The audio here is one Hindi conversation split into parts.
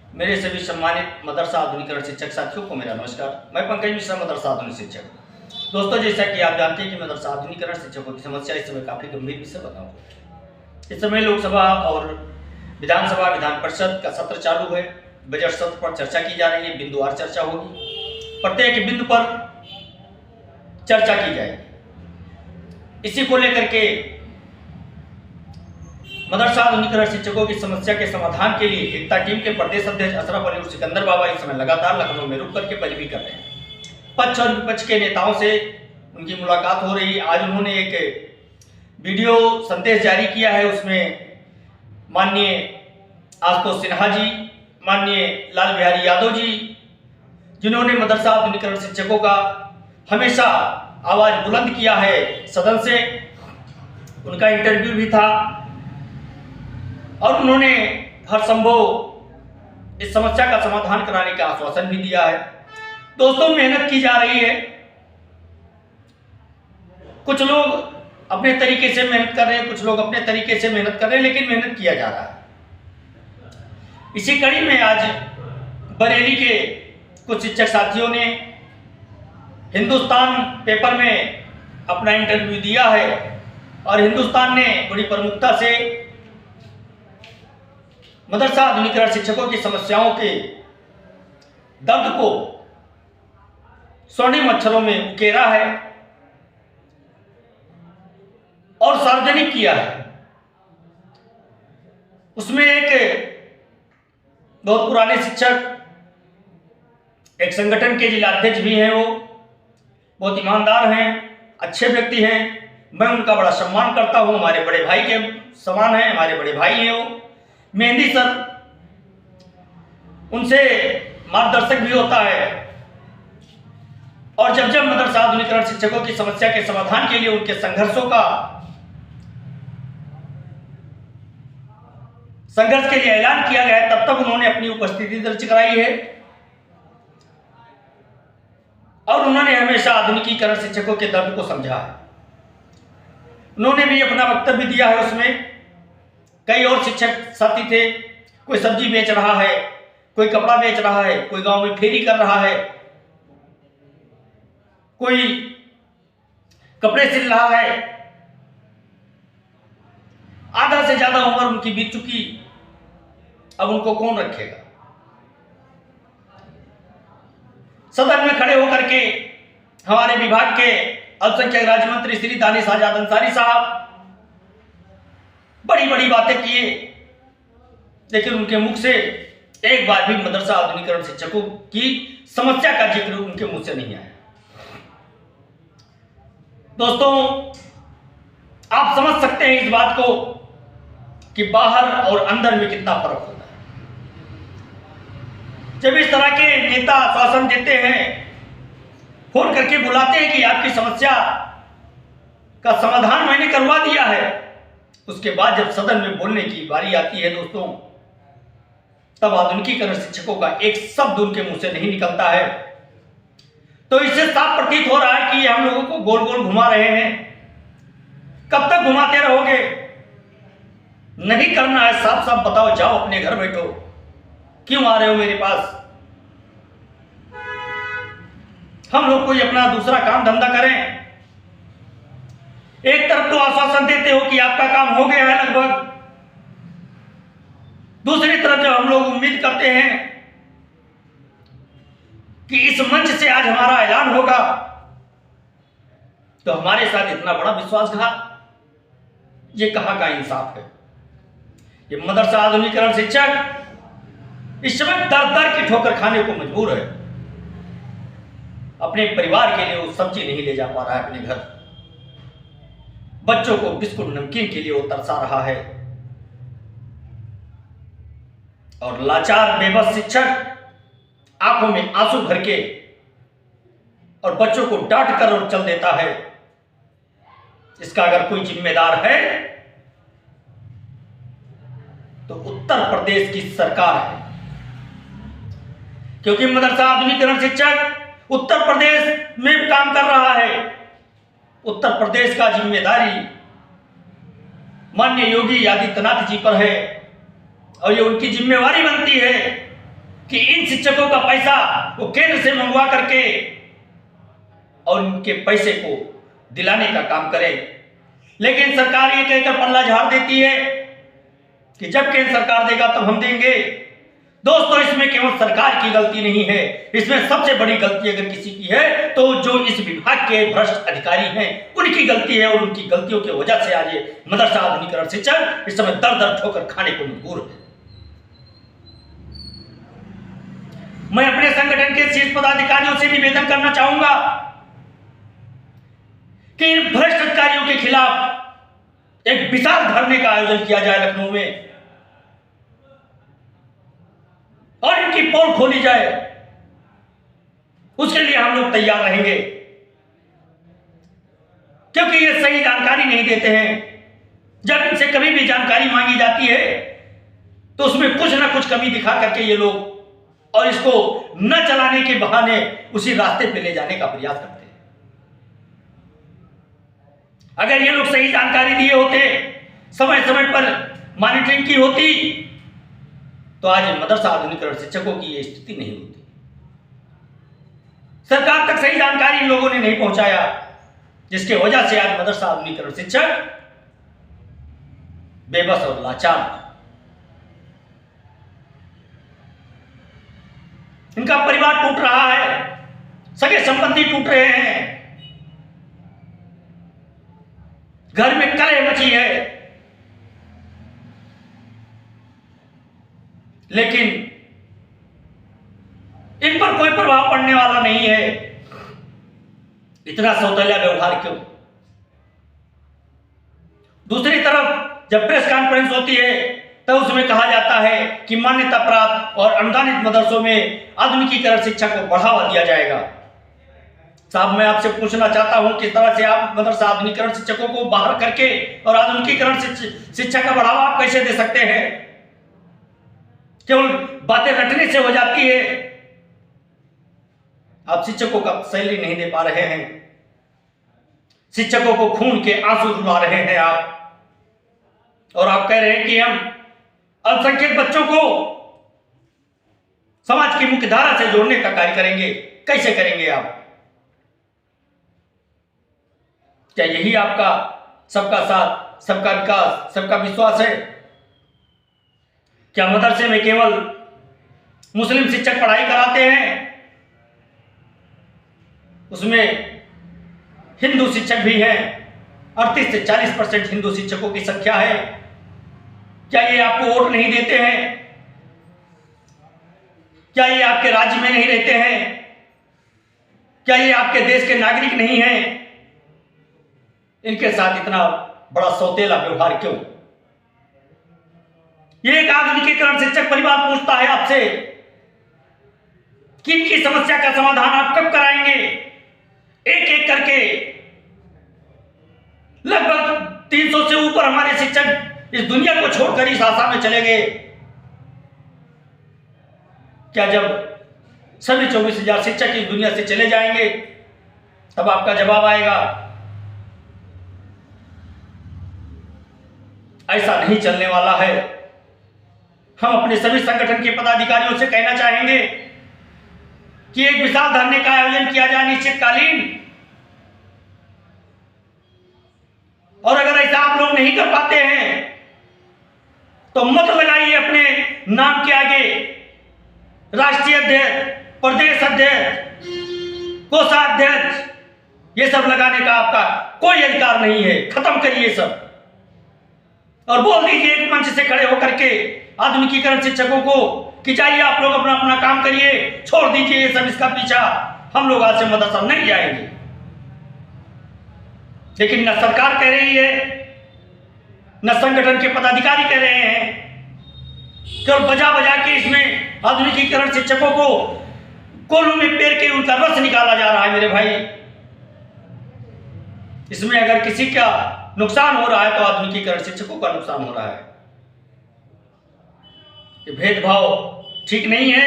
मेरे सभी सम्मानित मदरसा आधुनिकरण शिक्षक साथियों को मेरा नमस्कार। मैं पंकज मिश्रा, मदरसा आधुनिक शिक्षक। दोस्तों, जैसा कि आप जानते हैं कि मदरसा आधुनिकरण शिक्षकों की समस्या इस समय काफ़ी गंभीर विषय बना हुआ है। इस समय लोकसभा और विधानसभा विधान परिषद का सत्र चालू है। बजट सत्र पर चर्चा की जा रही है, बिंदुवार चर्चा होगी, प्रत्येक बिंदु पर चर्चा की जाएगी। इसी को लेकर के मदरसा आधुनिकरण शिक्षकों की समस्या के समाधान के लिए एकता टीम के प्रदेश अध्यक्ष अशरफ अली और सिकंदर बाबा इस समय लगातार लखनऊ में रुक करके पैरवी कर रहे हैं। पक्ष और विपक्ष के नेताओं से उनकी मुलाकात हो रही है। आज उन्होंने एक वीडियो संदेश जारी किया है। उसमें माननीय आशुतोष सिन्हा जी, माननीय लाल बिहारी यादव जी, जिन्होंने मदरसा आधुनिकरण शिक्षकों का हमेशा आवाज बुलंद किया है सदन से, उनका इंटरव्यू भी था और उन्होंने हर संभव इस समस्या का समाधान कराने का आश्वासन भी दिया है। दोस्तों, मेहनत की जा रही है। कुछ लोग अपने तरीके से मेहनत कर रहे हैं, कुछ लोग अपने तरीके से मेहनत कर रहे हैं, लेकिन मेहनत किया जा रहा है। इसी कड़ी में आज बरेली के कुछ शिक्षक साथियों ने हिंदुस्तान पेपर में अपना इंटरव्यू दिया है और हिंदुस्तान ने बड़ी प्रमुखता से मदरसा आधुनिकरण शिक्षकों की समस्याओं के दर्द को स्वर्णिम अक्षरों में उकेरा है और सार्वजनिक किया है। उसमें एक बहुत पुराने शिक्षक, एक संगठन के जिलाध्यक्ष भी हैं, वो बहुत ईमानदार हैं, अच्छे व्यक्ति हैं। मैं उनका बड़ा सम्मान करता हूं, हमारे बड़े भाई के समान हैं, हमारे बड़े भाई हैं वो। मेहंदी सर, उनसे मार्गदर्शक भी होता है और जब जब मदरसा आधुनिकरण शिक्षकों की समस्या के समाधान के लिए उनके संघर्ष के लिए ऐलान किया गया, तब तक उन्होंने अपनी उपस्थिति दर्ज कराई है और उन्होंने हमेशा आधुनिकीकरण शिक्षकों के दर्द को समझा है। उन्होंने भी अपना वक्तव्य दिया है। उसमें कई और शिक्षक साथी थे, कोई सब्जी बेच रहा है, कोई कपड़ा बेच रहा है, कोई गांव में फेरी कर रहा है, कोई कपड़े सिल रहा है। आधा से ज्यादा उम्र उनकी बीत चुकी, अब उनको कौन रखेगा। सदन में खड़े होकर के हमारे विभाग के अल्पसंख्यक राज्य मंत्री श्री दानिश आजाद अंसारी साहब बड़ी बड़ी बातें किए, लेकिन उनके मुख से एक बार भी मदरसा आधुनिकरण शिक्षकों की समस्या का जिक्र उनके मुंह से नहीं आया। दोस्तों, आप समझ सकते हैं इस बात को कि बाहर और अंदर में कितना फर्क होता है। जब इस तरह के नेता आश्वासन देते हैं, फोन करके बुलाते हैं कि आपकी समस्या का समाधान मैंने करवा दिया है, उसके बाद जब सदन में बोलने की बारी आती है दोस्तों, तब आधुनिकीकरण शिक्षकों का एक शब्द उनके मुंह से नहीं निकलता है। तो इससे साफ प्रतीत हो रहा है कि हम लोगों को गोल गोल घुमा रहे हैं। कब तक घुमाते रहोगे? नहीं करना है, साफ साफ बताओ, जाओ अपने घर बैठो, क्यों आ रहे हो मेरे पास? हम लोग कोई अपना दूसरा काम धंधा करें। एक तरफ तो आश्वासन देते हो कि आपका काम हो गया है लगभग, दूसरी तरफ जब हम लोग उम्मीद करते हैं कि इस मंच से आज हमारा ऐलान होगा, तो हमारे साथ इतना बड़ा विश्वासघात, ये कहां का इंसाफ है? ये मदरसा आधुनिकरण शिक्षक इस समय दर दर की ठोकर खाने को मजबूर है। अपने परिवार के लिए वो सब्जी नहीं ले जा पा रहा है अपने घर, बच्चों को बिस्कुट नमकीन के लिए वो तरसा रहा है और लाचार बेबस शिक्षक आंखों में आंसू भर के और बच्चों को डांट कर और चल देता है। इसका अगर कोई जिम्मेदार है तो उत्तर प्रदेश की सरकार है, क्योंकि मदरसा आधुनिकरण शिक्षक उत्तर प्रदेश में काम कर रहा है। उत्तर प्रदेश का जिम्मेदारी माननीय योगी आदित्यनाथ जी पर है और ये उनकी जिम्मेवारी बनती है कि इन शिक्षकों का पैसा वो केंद्र से मंगवा करके और उनके पैसे को दिलाने का काम करे। लेकिन सरकार ये कहकर पल्ला झाड़ देती है कि जब केंद्र सरकार देगा तब हम देंगे। दोस्तों, इसमें केवल सरकार की गलती नहीं है, इसमें सबसे बड़ी गलती अगर किसी की है तो जो इस विभाग के भ्रष्ट अधिकारी हैं उनकी गलती है। और उनकी गलतियों की वजह से आज ये मदरसा आधुनिकीकरण शिक्षक इस समय दर दर ठोकर खाने को मजबूर है। मैं अपने संगठन के शीर्ष पदाधिकारियों से निवेदन करना चाहूंगा कि इन भ्रष्ट अधिकारियों के खिलाफ एक विशाल धरने का आयोजन किया जाए लखनऊ में और इनकी पोल खोली जाए। उसके लिए हम लोग तैयार रहेंगे, क्योंकि ये सही जानकारी नहीं देते हैं। जब इनसे कभी भी जानकारी मांगी जाती है तो उसमें कुछ ना कुछ कमी दिखा करके ये लोग और इसको न चलाने के बहाने उसी रास्ते पे ले जाने का प्रयास करते हैं। अगर ये लोग सही जानकारी दिए होते, समय समय पर मॉनिटरिंग की होती, तो आज मदरसा आधुनिकीकरण शिक्षकों की यह स्थिति नहीं होती। सरकार तक सही जानकारी इन लोगों ने नहीं पहुंचाया, जिसके वजह से आज मदरसा आधुनिकीकरण शिक्षक बेबस और लाचार, इनका परिवार टूट रहा है, सगे संबंधी टूट रहे हैं, घर में कलह मची है। लेकिन इन पर कोई प्रभाव पड़ने वाला नहीं है। इतना सौतेला व्यवहार क्यों? दूसरी तरफ जब प्रेस कॉन्फ्रेंस होती है तो उसमें कहा जाता है कि मान्यता प्राप्त और अनुदानित मदरसों में आधुनिकीकरण शिक्षा को बढ़ावा दिया जाएगा। साहब, मैं आपसे पूछना चाहता हूं किस तरह से आप मदरसा आधुनिकीकरण शिक्षकों को बाहर करके और आधुनिकीकरण शिक्षा का बढ़ावा आप कैसे दे सकते हैं? केवल बातें रटने से हो जाती है। आप शिक्षकों का सैलरी नहीं दे पा रहे हैं, शिक्षकों को खून के आंसू रुला रहे हैं आप, और आप कह रहे हैं कि हम अल्पसंख्यक बच्चों को समाज की मुख्य धारा से जोड़ने का कार्य करेंगे। कैसे करेंगे आप? क्या यही आपका सबका साथ, सबका विकास, सबका विश्वास है? क्या मदरसे में केवल मुस्लिम शिक्षक पढ़ाई कराते हैं, उसमें हिंदू शिक्षक भी हैं? 38 से 40% हिंदू शिक्षकों की संख्या है। क्या ये आपको वोट नहीं देते हैं? क्या ये आपके राज्य में नहीं रहते हैं? क्या ये आपके देश के नागरिक नहीं हैं? इनके साथ इतना बड़ा सौतेला व्यवहार क्यों? ये एक आधुनिकीकरण शिक्षक परिवार पूछता है आपसे कि इनकी समस्या का समाधान आप कब कराएंगे? एक एक करके लगभग 300 से ऊपर हमारे शिक्षक इस दुनिया को छोड़कर इस आशा में चले गए। क्या जब सभी 24,000 शिक्षक इस दुनिया से चले जाएंगे तब आपका जवाब आएगा? ऐसा नहीं चलने वाला है। हम अपने सभी संगठन के पदाधिकारियों से कहना चाहेंगे कि एक विशाल धरने का आयोजन किया जाए निश्चितकालीन, और अगर ऐसा आप लोग नहीं कर पाते हैं तो मत लगाइए अपने नाम के आगे राष्ट्रीय अध्यक्ष, प्रदेश अध्यक्ष, कोषाध्यक्ष, ये सब लगाने का आपका कोई अधिकार नहीं है। खत्म करिए सब और बोल दीजिए एक मंच से खड़े होकर के आधुनिकीकरण शिक्षकों को कि जाइए आप लोग अपना अपना काम करिए, छोड़ दीजिए ये सब, इसका पीछा। हम लोग आज से मदरसा नहीं जाएंगे। लेकिन न सरकार कह रही है, न संगठन के पदाधिकारी कह रहे हैं। केवल बजा बजा के इसमें आधुनिकीकरण शिक्षकों को कोल्हू में पेर के उनका रस निकाला जा रहा है। मेरे भाई, इसमें अगर किसी का नुकसान हो रहा है तो आधुनिकीकरण शिक्षकों का नुकसान हो रहा है। ये भेदभाव ठीक नहीं है,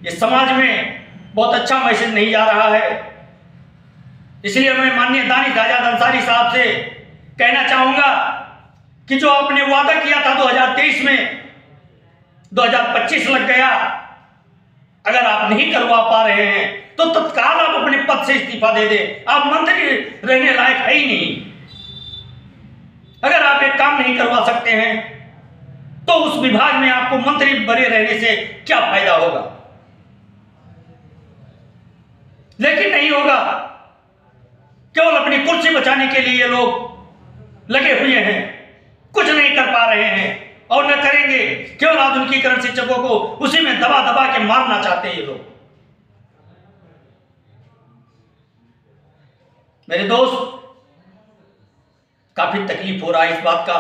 ये समाज में बहुत अच्छा मैसेज नहीं जा रहा है। इसलिए मैं माननीय दानिश आजाद अंसारी साहब से कहना चाहूंगा कि जो आपने वादा किया था 2023 में, 2025 लग गया, अगर आप नहीं करवा पा रहे हैं तो तत्काल आप अपने पद से इस्तीफा दे दें। आप मंत्री रहने लायक है ही नहीं। अगर आप एक काम नहीं करवा सकते हैं तो उस विभाग में आपको मंत्री बने रहने से क्या फायदा होगा? लेकिन नहीं होगा। केवल अपनी कुर्सी बचाने के लिए ये लोग लगे हुए हैं, कुछ नहीं कर पा रहे हैं और न करेंगे। केवल आधुनिकीकरण शिक्षकों को उसी में दबा दबा के मारना चाहते हैं ये लोग। मेरे दोस्त, काफी तकलीफ हो रहा है इस बात का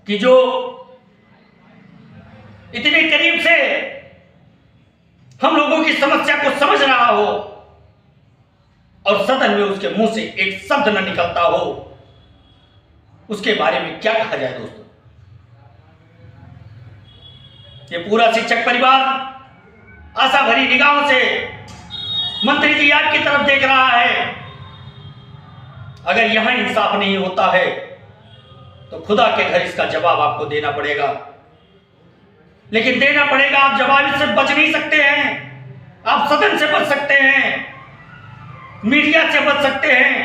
कि जो इतने करीब से हम लोगों की समस्या को समझ रहा हो और सदन में उसके मुंह से एक शब्द न निकलता हो, उसके बारे में क्या कहा जाए दोस्तों? ये पूरा शिक्षक परिवार आशा भरी निगाहों से मंत्री जी आपकी तरफ देख रहा है। अगर यहां इंसाफ नहीं होता है तो खुदा के घर इसका जवाब आपको देना पड़ेगा। लेकिन देना पड़ेगा। आप जवाब से बच नहीं सकते हैं। आप सदन से बच सकते हैं, मीडिया से बच सकते हैं,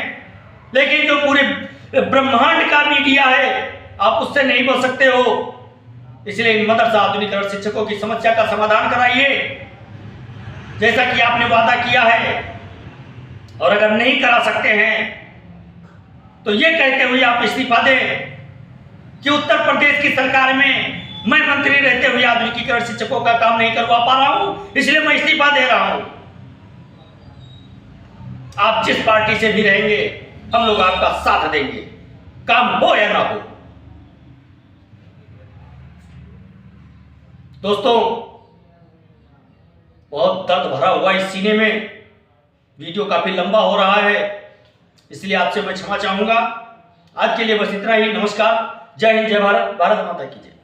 लेकिन जो पूरे ब्रह्मांड का मीडिया है आप उससे नहीं बच सकते हो। इसलिए इन मदरसा आधुनिकीकरण शिक्षकों की समस्या का समाधान कराइए जैसा कि आपने वादा किया है। और अगर नहीं करा सकते हैं तो ये कहते हुए आप इस्तीफा दें कि उत्तर प्रदेश की सरकार में मैं मंत्री रहते हुए आधुनिकीकरण शिक्षकों का काम नहीं करवा पा रहा हूं, इसलिए मैं इस्तीफा दे रहा हूं। आप जिस पार्टी से भी रहेंगे हम लोग आपका साथ देंगे, काम हो या ना हो। दोस्तों, बहुत दर्द भरा हुआ इस सीने में। वीडियो काफी लंबा हो रहा है, इसलिए आपसे मैं क्षमा चाहूंगा। आज के लिए बस इतना ही। नमस्कार, जय हिंद, जय भारत, भारत माता की जय।